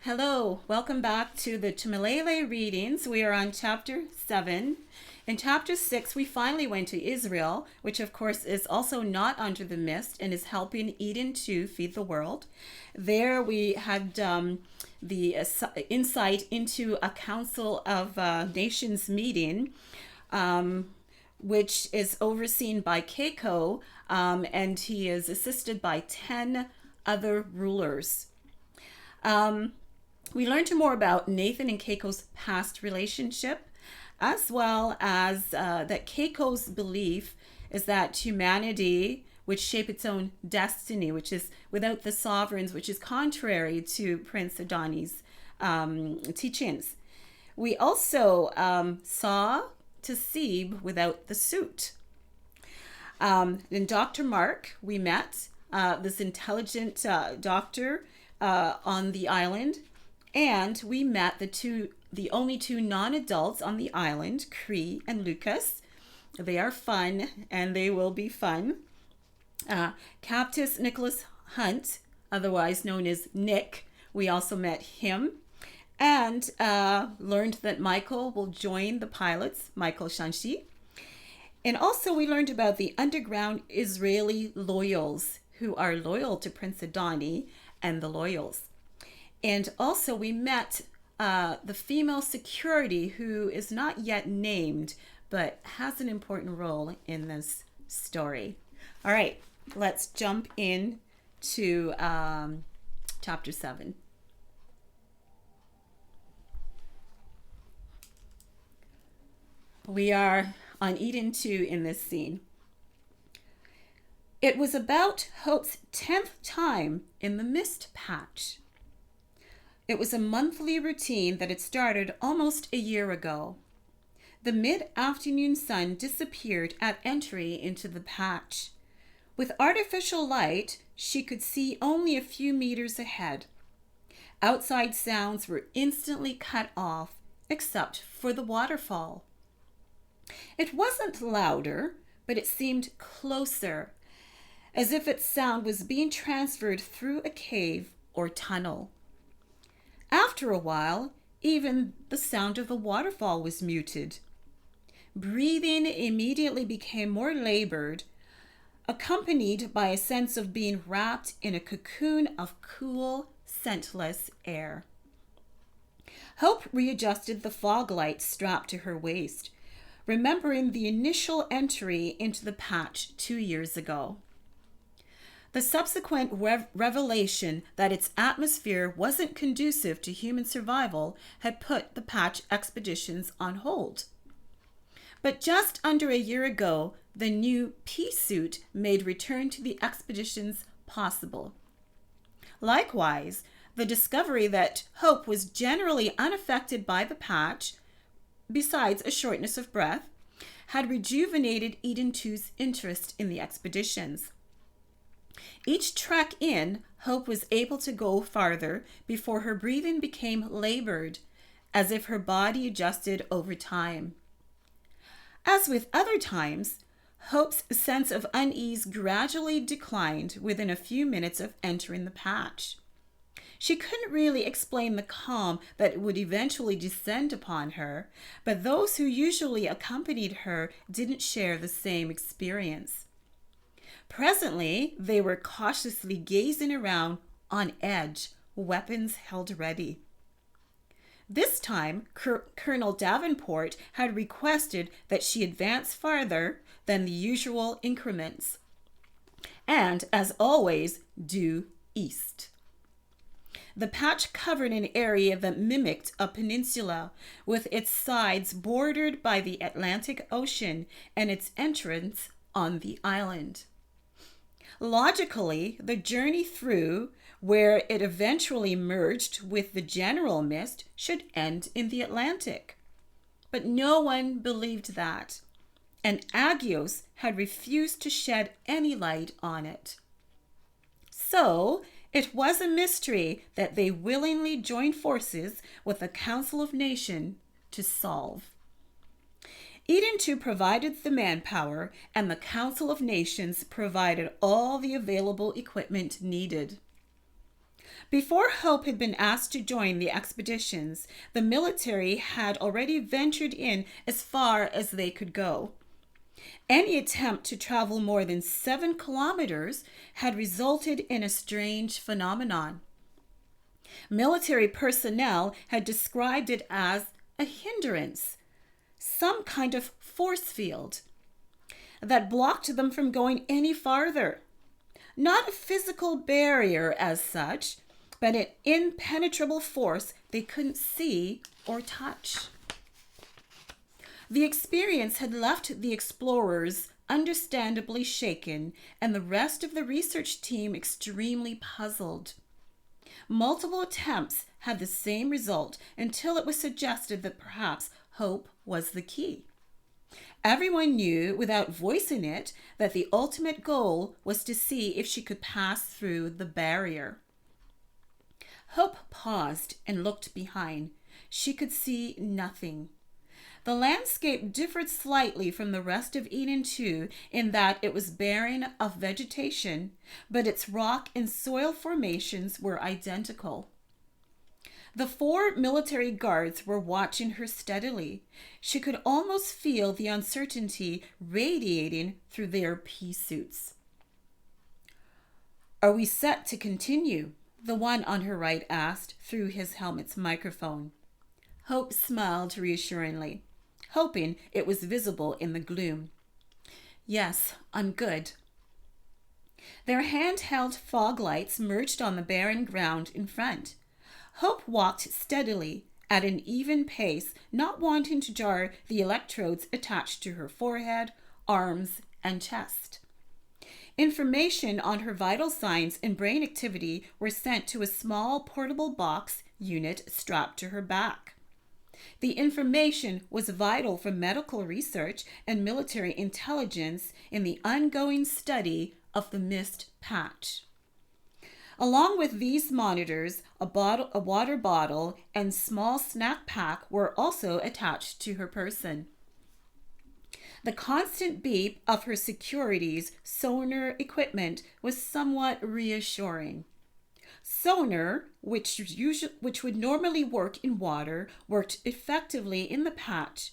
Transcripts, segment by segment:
Hello, welcome back to the MILELE readings. We are on chapter 7. In chapter 6, we finally went to Israel, which of course is also not under the mist and is helping Eden to feed the world. There we had the insight into a Council of Nations meeting, which is overseen by Keiko, and he is assisted by 10 other rulers. We learned more about Nathan and Keiko's past relationship, as well as that Keiko's belief is that humanity would shape its own destiny, which is without the sovereigns, which is contrary to Prince Adani's teachings. We also saw Tasib without the suit. In Dr. Mark, we met this intelligent doctor on the island, and we met the only two non-adults on the island, Cree and Lucas. They are fun, and they will be fun. Captain Nicholas Hunt, otherwise known as Nick, we also met him, and learned that Michael will join the pilots, Michael Shanshi. And also we learned about the underground Israeli loyals who are loyal to Prince Adani and the loyals. And also we met the female security who is not yet named, but has an important role in this story. All right, let's jump in to chapter 7. We are on Eden 2 in this scene. It was about Hope's 10th time in the mist patch. It was a monthly routine that had started almost a year ago. The mid-afternoon sun disappeared at entry into the patch. With artificial light, she could see only a few meters ahead. Outside sounds were instantly cut off, except for the waterfall. It wasn't louder, but it seemed closer, as if its sound was being transferred through a cave or tunnel. After a while, even the sound of the waterfall was muted. Breathing immediately became more labored, accompanied by a sense of being wrapped in a cocoon of cool, scentless air. Hope readjusted the fog light strapped to her waist, remembering the initial entry into the patch 2 years ago. The subsequent revelation that its atmosphere wasn't conducive to human survival had put the patch expeditions on hold. But just under a year ago, the new pea suit made return to the expeditions possible. Likewise, the discovery that Hope was generally unaffected by the patch, besides a shortness of breath, had rejuvenated Eden 2's interest in the expeditions. Each trek in, Hope was able to go farther before her breathing became labored, as if her body adjusted over time. As with other times, Hope's sense of unease gradually declined within a few minutes of entering the patch. She couldn't really explain the calm that would eventually descend upon her, but those who usually accompanied her didn't share the same experience. Presently, they were cautiously gazing around, on edge, weapons held ready. This time, Colonel Davenport had requested that she advance farther than the usual increments, and, as always, due east. The patch covered an area that mimicked a peninsula, with its sides bordered by the Atlantic Ocean and its entrance on the island. Logically, the journey through, where it eventually merged with the general mist, should end in the Atlantic. But no one believed that, and Agios had refused to shed any light on it. So, it was a mystery that they willingly joined forces with the Council of Nations to solve. Eden 2 provided the manpower, and the Council of Nations provided all the available equipment needed. Before Hope had been asked to join the expeditions, the military had already ventured in as far as they could go. Any attempt to travel more than 7 kilometers had resulted in a strange phenomenon. Military personnel had described it as a hindrance, some kind of force field that blocked them from going any farther. Not a physical barrier as such, but an impenetrable force they couldn't see or touch. The experience had left the explorers understandably shaken and the rest of the research team extremely puzzled. Multiple attempts had the same result until it was suggested that perhaps hope was the key. Everyone knew, without voicing it, that the ultimate goal was to see if she could pass through the barrier. Hope paused and looked behind. She could see nothing. The landscape differed slightly from the rest of Eden too, in that it was barren of vegetation, but its rock and soil formations were identical. The 4 military guards were watching her steadily. She could almost feel the uncertainty radiating through their pea suits. "Are we set to continue?" the one on her right asked through his helmet's microphone. Hope smiled reassuringly, hoping it was visible in the gloom. "Yes, I'm good." Their handheld fog lights merged on the barren ground in front. Hope walked steadily at an even pace, not wanting to jar the electrodes attached to her forehead, arms, and chest. Information on her vital signs and brain activity were sent to a small portable box unit strapped to her back. The information was vital for medical research and military intelligence in the ongoing study of the mist patch. Along with these monitors, a water bottle and small snack pack were also attached to her person. The constant beep of her security's sonar equipment was somewhat reassuring. Sonar, which would normally work in water, worked effectively in the patch,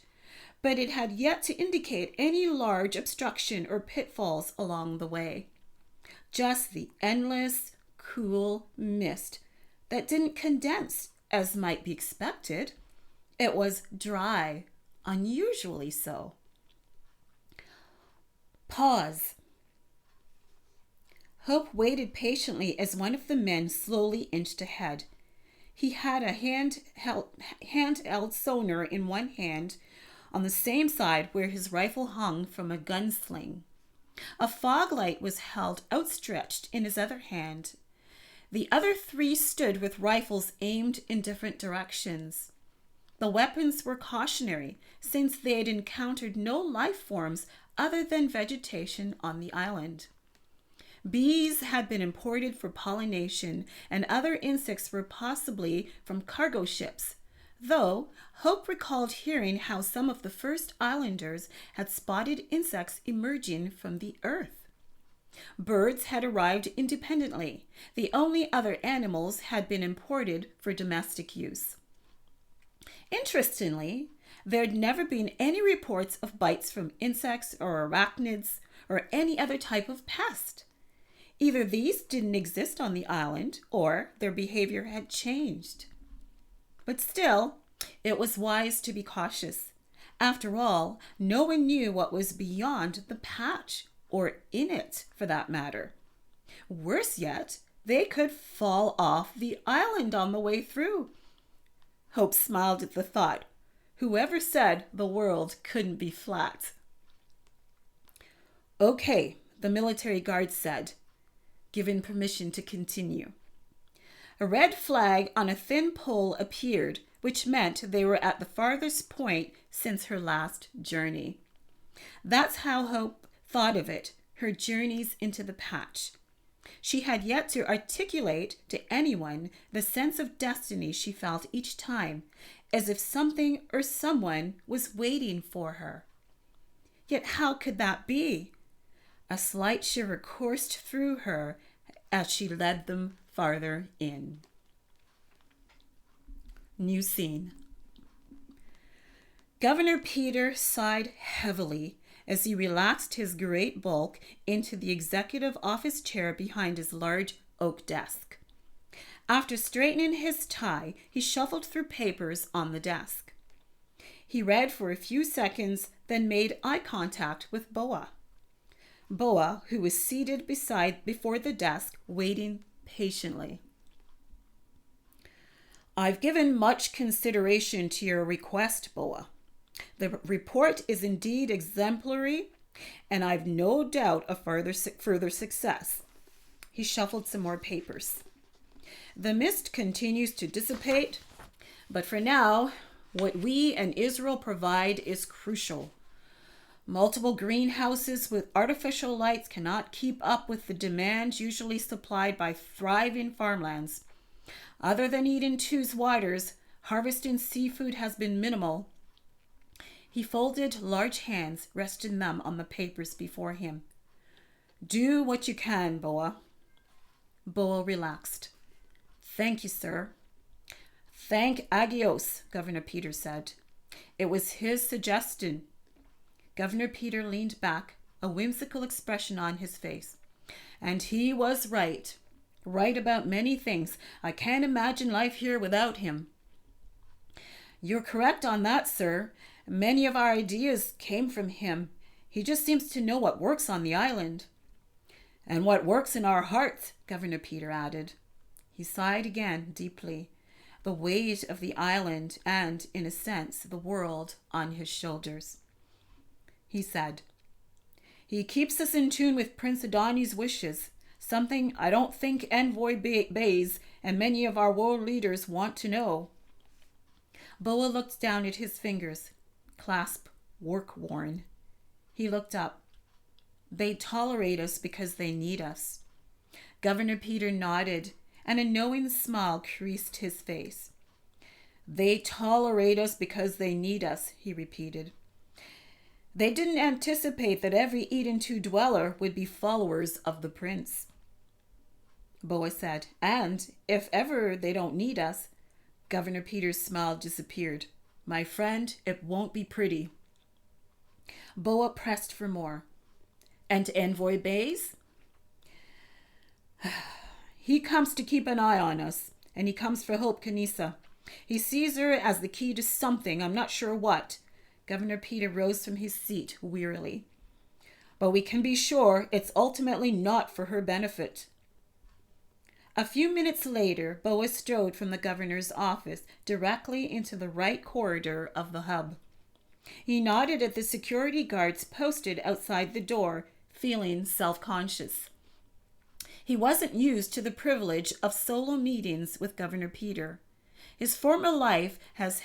but it had yet to indicate any large obstruction or pitfalls along the way. Just the endless, cool mist that didn't condense as might be expected. It was dry, unusually so. Pause. Hope waited patiently as one of the men slowly inched ahead. He had a handheld sonar in one hand, on the same side where his rifle hung from a gun sling. A fog light was held outstretched in his other hand. The other 3 stood with rifles aimed in different directions. The weapons were cautionary, since they had encountered no life forms other than vegetation on the island. Bees had been imported for pollination, and other insects were possibly from cargo ships, though Hope recalled hearing how some of the first islanders had spotted insects emerging from the earth. Birds had arrived independently. The only other animals had been imported for domestic use. Interestingly, there had never been any reports of bites from insects or arachnids or any other type of pest. Either these didn't exist on the island or their behavior had changed. But still, it was wise to be cautious. After all, no one knew what was beyond the patch, or in it for that matter. Worse yet, they could fall off the island on the way through. Hope smiled at the thought. Whoever said the world couldn't be flat? "Okay," the military guard said, given permission to continue. A red flag on a thin pole appeared, which meant they were at the farthest point since her last journey. That's how Hope thought of it, her journeys into the patch. She had yet to articulate to anyone the sense of destiny she felt each time, as if something or someone was waiting for her. Yet how could that be? A slight shiver coursed through her as she led them farther in. New scene. Governor Peter sighed heavily as he relaxed his great bulk into the executive office chair behind his large oak desk. After straightening his tie, he shuffled through papers on the desk. He read for a few seconds, then made eye contact with Boa. Boa, who was seated before the desk, waiting patiently. "I've given much consideration to your request, Boa. The report is indeed exemplary, and I've no doubt of further success." He shuffled some more papers. "The mist continues to dissipate, but for now, what we and Israel provide is crucial. Multiple greenhouses with artificial lights cannot keep up with the demand usually supplied by thriving farmlands. Other than Eden 2's waters, harvesting seafood has been minimal." He folded large hands, resting them on the papers before him. "Do what you can, Boa." Boa relaxed. "Thank you, sir." "Thank Agios," Governor Peter said. "It was his suggestion." Governor Peter leaned back, a whimsical expression on his face. "And he was right. Right about many things. I can't imagine life here without him." "You're correct on that, sir. Many of our ideas came from him. He just seems to know what works on the island." "And what works in our hearts," Governor Peter added. He sighed again deeply, the weight of the island and, in a sense, the world on his shoulders. He said, "He keeps us in tune with Prince Adani's wishes, something I don't think Envoy Bays and many of our world leaders want to know." Boa looked down at his fingers, clasp work-worn. He looked up. "They tolerate us because they need us." Governor Peter nodded, and a knowing smile creased his face. "They tolerate us because they need us," he repeated. "They didn't anticipate that every Eden 2 dweller would be followers of the prince." Boa said, "And if ever they don't need us," Governor Peter's smile disappeared. "My friend, it won't be pretty." Boa pressed for more. "And Envoy Bays?" "He comes to keep an eye on us, and he comes for Hope Kanisa. He sees her as the key to something, I'm not sure what." Governor Peter rose from his seat wearily. "But we can be sure it's ultimately not for her benefit." A few minutes later, Boa strode from the governor's office directly into the right corridor of the hub. He nodded at the security guards posted outside the door, feeling self-conscious. He wasn't used to the privilege of solo meetings with Governor Peter. His former life as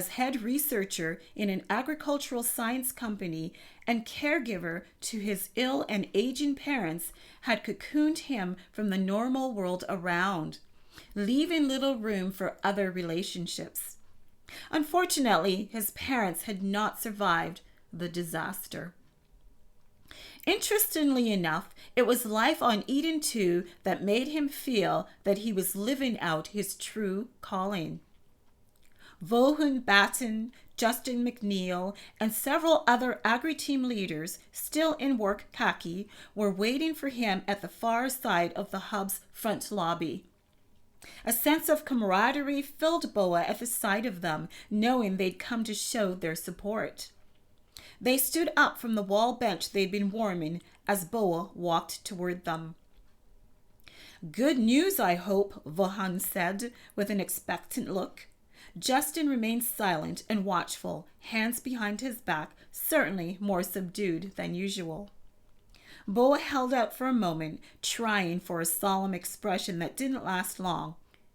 head researcher in an agricultural science company and caregiver to his ill and aging parents had cocooned him from the normal world around, leaving little room for other relationships. Unfortunately, his parents had not survived the disaster. Interestingly enough, it was life on Eden 2 that made him feel that he was living out his true calling. Vohun Batten, Justin McNeil, and several other agri-team leaders still in work khaki were waiting for him at the far side of the hub's front lobby. A sense of camaraderie filled Boa at the sight of them, knowing they'd come to show their support. They stood up from the wall bench they'd been warming as Boa walked toward them. "Good news, I hope," Vohan said with an expectant look. Justin remained silent and watchful, hands behind his back, certainly more subdued than usual. Boa held out for a moment, trying for a solemn expression that didn't last long.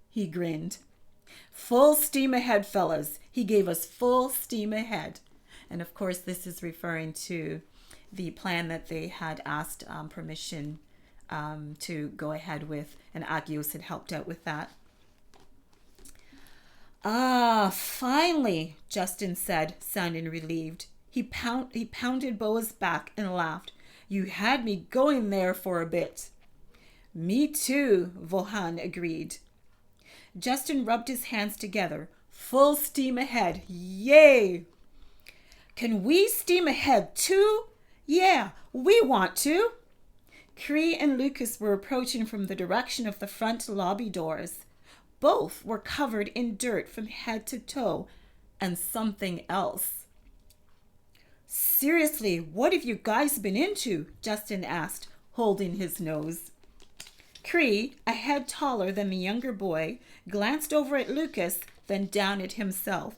He grinned. "Full steam ahead, fellas." He gave us full steam ahead. And of course, this is referring to the plan that they had asked permission to go ahead with, and Agios had helped out with that. "Ah, finally," Justin said, sounding relieved. He pounded Boa's back and laughed. "You had me going there for a bit." Me too, Vohan agreed. Justin rubbed his hands together. Full steam ahead. Yay! Can we steam ahead too? Yeah, we want to. Cree and Lucas were approaching from the direction of the front lobby doors. Both were covered in dirt from head to toe and something else. Seriously, what have you guys been into? Justin asked, holding his nose. Cree, a head taller than the younger boy, glanced over at Lucas, then down at himself,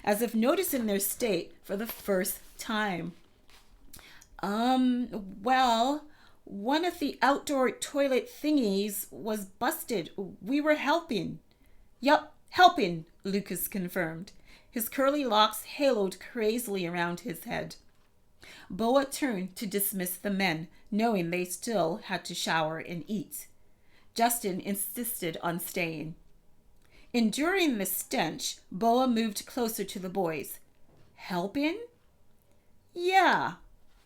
as if noticing their state for the first time. Well, one of the outdoor toilet thingies was busted. We were helping. Yup, helping, Lucas confirmed. His curly locks haloed crazily around his head. Boa turned to dismiss the men, knowing they still had to shower and eat. Justin insisted on staying. Enduring the stench, Boa moved closer to the boys. Helping? Yeah.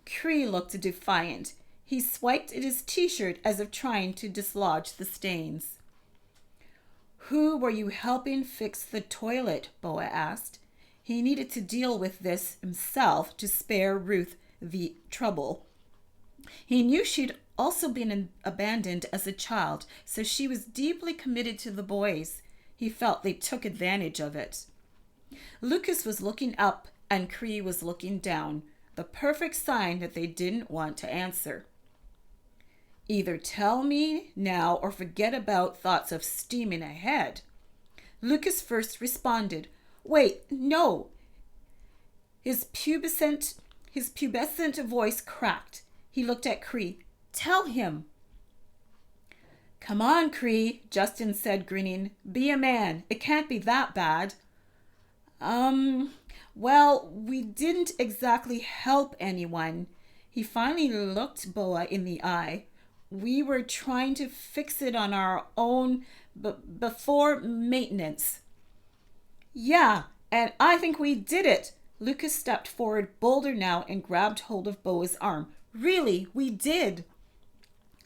Cree looked defiant. He swiped at his t-shirt as if trying to dislodge the stains. Who were you helping fix the toilet? Boa asked. He needed to deal with this himself to spare Ruth the trouble. He knew she'd also been abandoned as a child, so she was deeply committed to the boys. He felt they took advantage of it. Lucas was looking up and Cree was looking down, the perfect sign that they didn't want to answer. Either tell me now or forget about thoughts of steaming ahead. Lucas first responded. Wait, no. His pubescent voice cracked. He looked at Cree. Tell him. Come on, Cree, Justin said, grinning. Be a man. It can't be that bad. Well, we didn't exactly help anyone. He finally looked Boa in the eye. We were trying to fix it on our own before maintenance. Yeah, and I think we did it. Lucas stepped forward, bolder now, and grabbed hold of Boa's arm. Really, we did.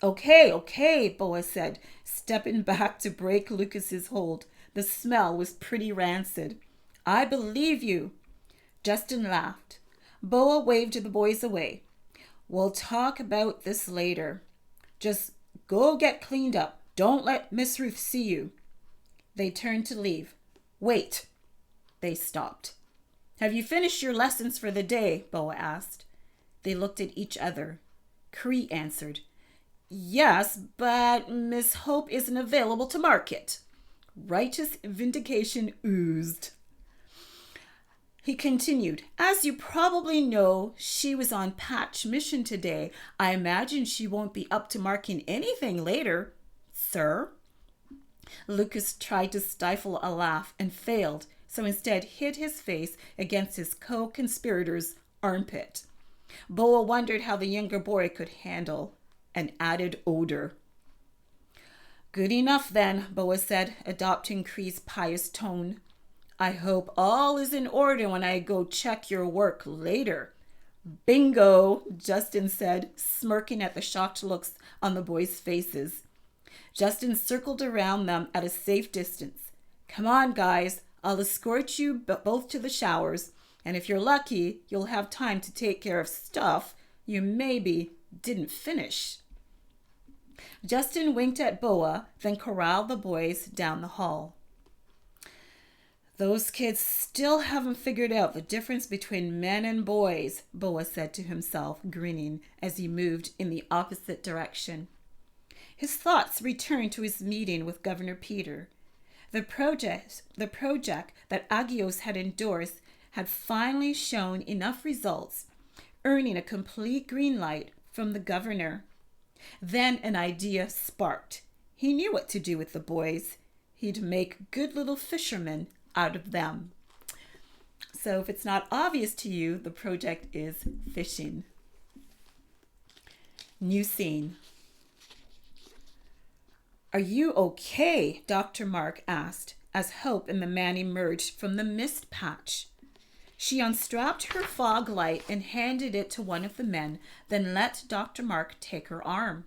Okay, Boa said, stepping back to break Lucas's hold. The smell was pretty rancid. I believe you. Justin laughed. Boa waved the boys away. We'll talk about this later. Just go get cleaned up. Don't let Miss Ruth see you. They turned to leave. Wait. They stopped. Have you finished your lessons for the day? Boa asked. They looked at each other. Cree answered. Yes, but Miss Hope isn't available to market. Righteous vindication oozed. He continued, as you probably know, she was on patch mission today. I imagine she won't be up to marking anything later. Sir? Lucas tried to stifle a laugh and failed, so instead hid his face against his co-conspirator's armpit. Boa wondered how the younger boy could handle an added odor. Good enough then, Boa said, adopting Cree's pious tone. I hope all is in order when I go check your work later. Bingo, Justin said, smirking at the shocked looks on the boys' faces. Justin circled around them at a safe distance. Come on, guys. I'll escort you both to the showers, and if you're lucky, you'll have time to take care of stuff you maybe didn't finish. Justin winked at Boa, then corralled the boys down the hall. Those kids still haven't figured out the difference between men and boys, Boa said to himself, grinning as he moved in the opposite direction. His thoughts returned to his meeting with Governor Peter. The project that Agios had endorsed had finally shown enough results, earning a complete green light from the governor. Then an idea sparked. He knew what to do with the boys. He'd make good little fishermen out of them. So if it's not obvious to you, the project is fishing. New scene. Are you okay? Dr. Mark asked as Hope and the man emerged from the mist patch. She unstrapped her fog light and handed it to one of the men, then let Dr. Mark take her arm.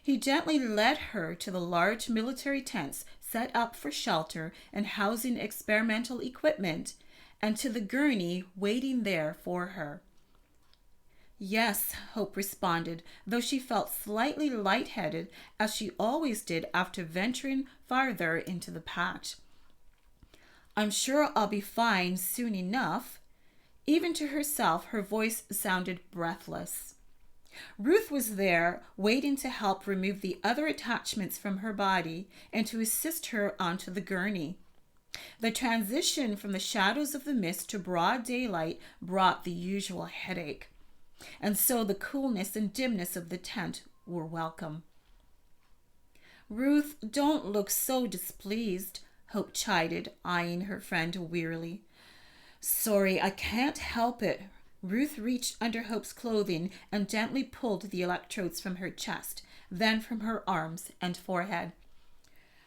He gently led her to the large military tents set up for shelter and housing experimental equipment, and to the gurney waiting there for her. Yes, Hope responded, though she felt slightly lightheaded, as she always did after venturing farther into the patch. I'm sure I'll be fine soon enough. Even to herself, her voice sounded breathless. Ruth was there, waiting to help remove the other attachments from her body and to assist her onto the gurney. The transition from the shadows of the mist to broad daylight brought the usual headache, and so the coolness and dimness of the tent were welcome. Ruth, don't look so displeased, Hope chided, eyeing her friend wearily. Sorry, I can't help it. Ruth reached under Hope's clothing and gently pulled the electrodes from her chest, then from her arms and forehead.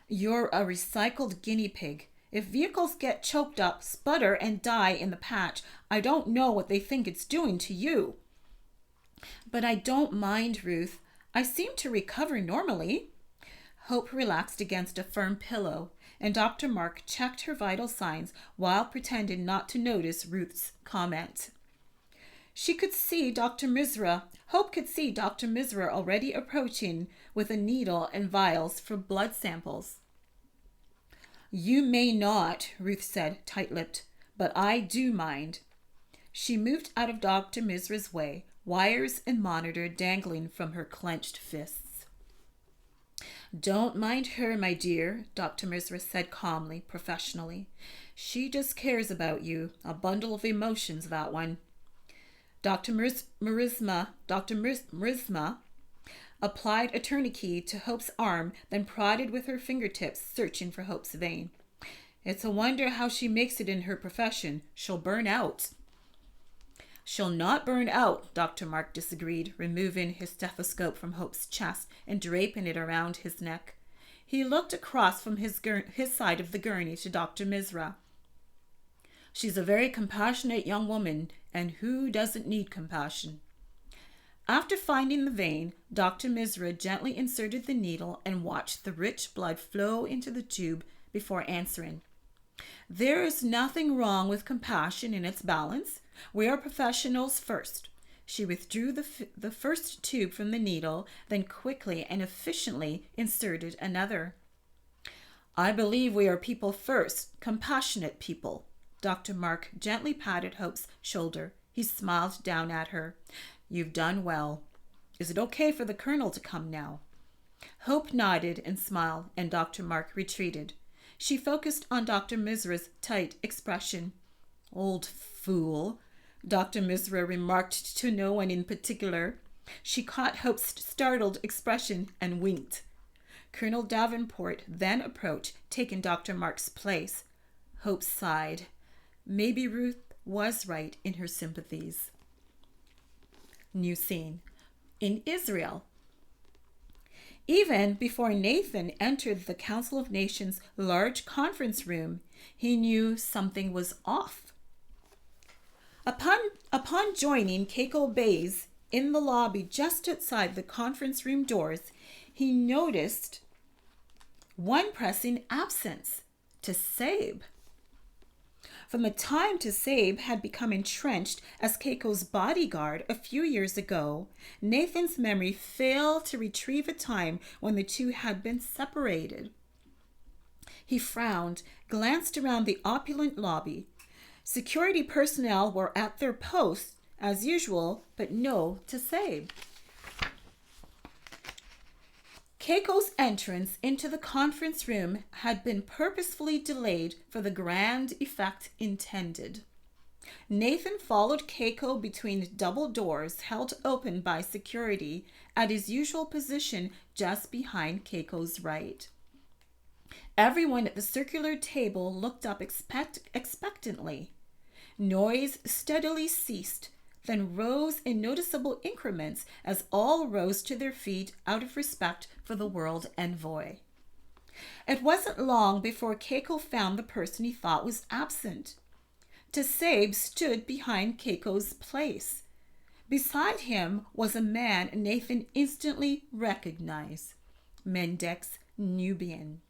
You're a recycled guinea pig. If vehicles get choked up, sputter, and die in the patch, I don't know what they think it's doing to you. But I don't mind, Ruth. I seem to recover normally. Hope relaxed against a firm pillow, and Dr. Mark checked her vital signs while pretending not to notice Ruth's comment. She could see Dr. Misra. Hope could see Dr. Misra already approaching with a needle and vials for blood samples. You may not, Ruth said, tight-lipped, but I do mind. She moved out of Dr. Misra's way, wires and monitor dangling from her clenched fists. Don't mind her, my dear, Dr. Misra said calmly, professionally. She just cares about you, a bundle of emotions, that one. Dr. Merisma applied a tourniquet to Hope's arm, then prodded with her fingertips, searching for Hope's vein. It's a wonder how she makes it in her profession. She'll burn out. She'll not burn out, Dr. Mark disagreed, removing his stethoscope from Hope's chest and draping it around his neck. He looked across from his side of the gurney to Dr. Misra. She's a very compassionate young woman, and who doesn't need compassion? After finding the vein, Dr. Misra gently inserted the needle and watched the rich blood flow into the tube before answering. There is nothing wrong with compassion in its balance. We are professionals first. She withdrew the first tube from the needle, then quickly and efficiently inserted another. I believe we are people first, compassionate people. Dr. Mark gently patted Hope's shoulder. He smiled down at her. You've done well. Is it okay for the colonel to come now? Hope nodded and smiled, and Dr. Mark retreated. She focused on Dr. Misra's tight expression. Old fool, Dr. Misra remarked to no one in particular. She caught Hope's startled expression and winked. Colonel Davenport then approached, taking Dr. Mark's place. Hope sighed. Maybe Ruth was right in her sympathies. New scene. In Israel. Even before Nathan entered the Council of Nations' large conference room, he knew something was off. Upon joining Keiko Bays in the lobby just outside the conference room doors, he noticed one pressing absence: Tsabe. From the time Tsabe had become entrenched as Keiko's bodyguard a few years ago, Nathan's memory failed to retrieve a time when the two had been separated. He frowned, glanced around the opulent lobby. Security personnel were at their posts, as usual, but no Tsabe. Keiko's entrance into the conference room had been purposefully delayed for the grand effect intended. Nathan followed Keiko between double doors held open by security at his usual position just behind Keiko's right. Everyone at the circular table looked up expectantly. Noise steadily ceased, then rose in noticeable increments as all rose to their feet out of respect for the world envoy. It wasn't long before Keiko found the person he thought was absent. Tsabe stood behind Keiko's place. Beside him was a man Nathan instantly recognized, Mendex Nubian.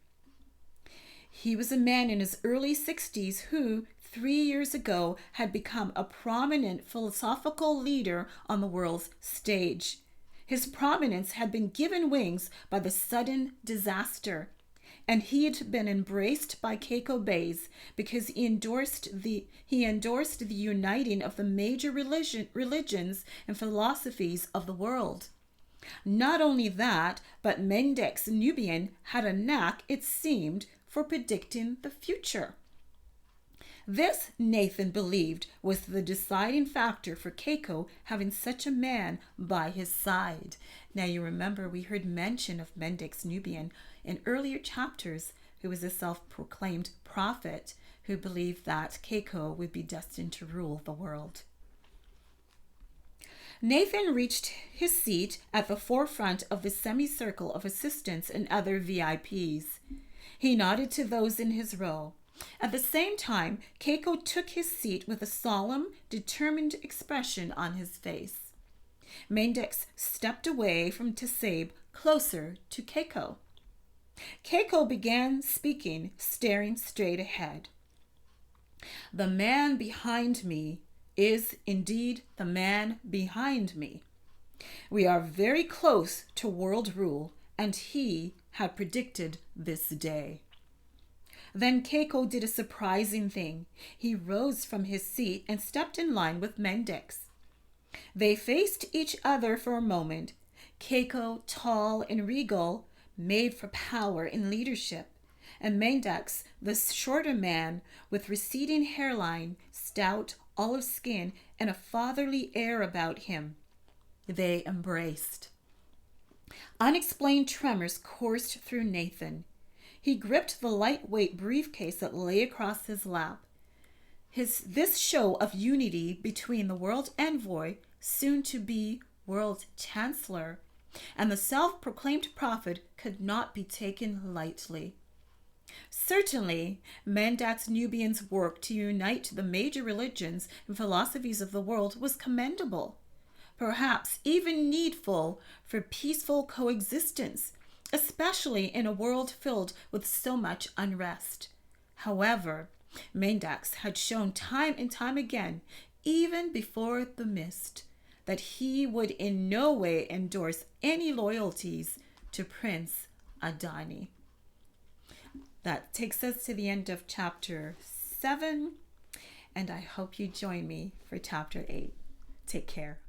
He was a man in his early 60s who, 3 years ago, had become a prominent philosophical leader on the world's stage. His prominence had been given wings by the sudden disaster, and he had been embraced by Keiko Bays because he endorsed the uniting of the major religions and philosophies of the world. Not only that, but Mendex Nubian had a knack, it seemed, for predicting the future. This, Nathan believed, was the deciding factor for Keiko having such a man by his side. Now you remember we heard mention of Mendex Nubian in earlier chapters, who was a self-proclaimed prophet who believed that Keiko would be destined to rule the world. Nathan reached his seat at the forefront of the semicircle of assistants and other VIPs. He nodded to those in his row. At the same time, Keiko took his seat with a solemn, determined expression on his face. Mendex stepped away from Tsabe, closer to Keiko. Keiko began speaking, staring straight ahead. The man behind me is indeed the man behind me. We are very close to world rule, and he had predicted this day. Then Keiko did a surprising thing. He rose from his seat and stepped in line with Mendex. They faced each other for a moment. Keiko, tall and regal, made for power and leadership, and Mendex, the shorter man with receding hairline, stout, olive skin, and a fatherly air about him. They embraced. Unexplained tremors coursed through Nathan. He gripped the lightweight briefcase that lay across his lap. This show of unity between the world envoy, soon to be world chancellor, and the self-proclaimed prophet could not be taken lightly. Certainly, Mendex Nubian's work to unite the major religions and philosophies of the world was commendable, perhaps even needful for peaceful coexistence, especially in a world filled with so much unrest. However, Mendex had shown time and time again, even before the mist, that he would in no way endorse any loyalties to Prince Adani. That takes us to the end of chapter 7, and I hope you join me for chapter 8. Take care.